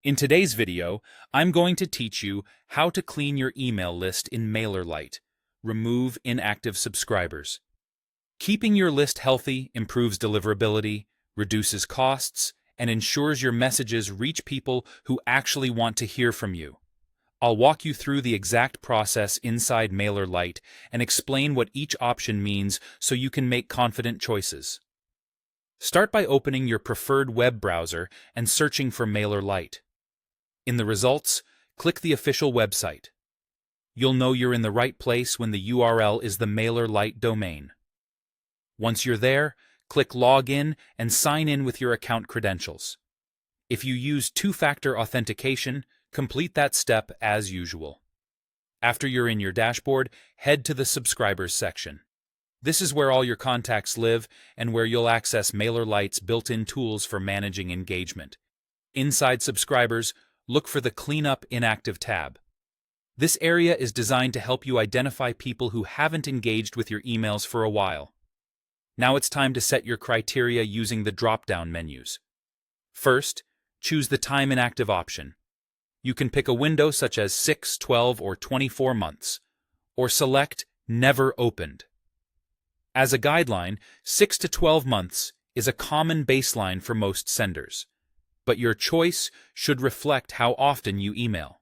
In today's video, I'm going to teach you how to clean your email list in Mailerlite. Remove inactive subscribers. Keeping your list healthy improves deliverability, reduces costs, and ensures your messages reach people who actually want to hear from you. I'll walk you through the exact process inside Mailerlite and explain what each option means so you can make confident choices. Start by opening your preferred web browser and searching for Mailerlite. In the results, click the official website. You'll know you're in the right place when the URL is the Mailerlite domain. Once you're there, click Login and sign in with your account credentials. If you use two-factor authentication, complete that step as usual. After you're in your dashboard, head to the Subscribers section. This is where all your contacts live and where you'll access Mailerlite's built-in tools for managing engagement. Inside Subscribers, look for the Cleanup Inactive tab. This area is designed to help you identify people who haven't engaged with your emails for a while. Now it's time to set your criteria using the drop-down menus. First, choose the Time Inactive option. You can pick a window such as 6, 12, or 24 months, or select Never Opened. As a guideline, 6 to 12 months is a common baseline for most senders, but your choice should reflect how often you email.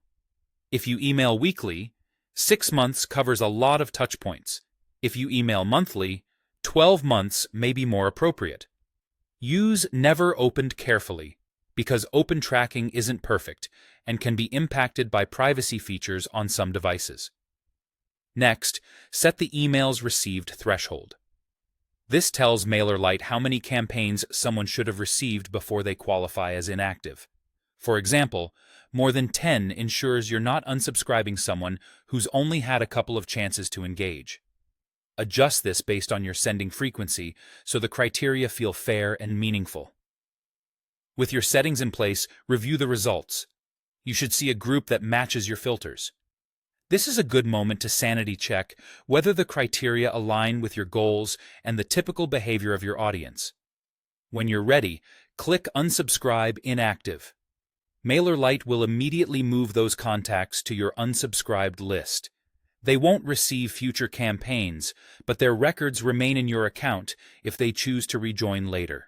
If you email weekly, 6 months covers a lot of touchpoints. If you email monthly, 12 months may be more appropriate. Use Never Opened carefully, because open tracking isn't perfect and can be impacted by privacy features on some devices. Next, set the emails received threshold. This tells Mailerlite how many campaigns someone should have received before they qualify as inactive. For example, more than 10 ensures you're not unsubscribing someone who's only had a couple of chances to engage. Adjust this based on your sending frequency so the criteria feel fair and meaningful. With your settings in place, review the results. You should see a group that matches your filters. This is a good moment to sanity check whether the criteria align with your goals and the typical behavior of your audience. When you're ready, click Unsubscribe Inactive. Mailerlite will immediately move those contacts to your unsubscribed list. They won't receive future campaigns, but their records remain in your account if they choose to rejoin later.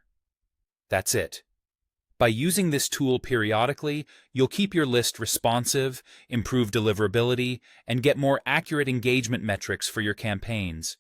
That's it. By using this tool periodically, you'll keep your list responsive, improve deliverability, and get more accurate engagement metrics for your campaigns.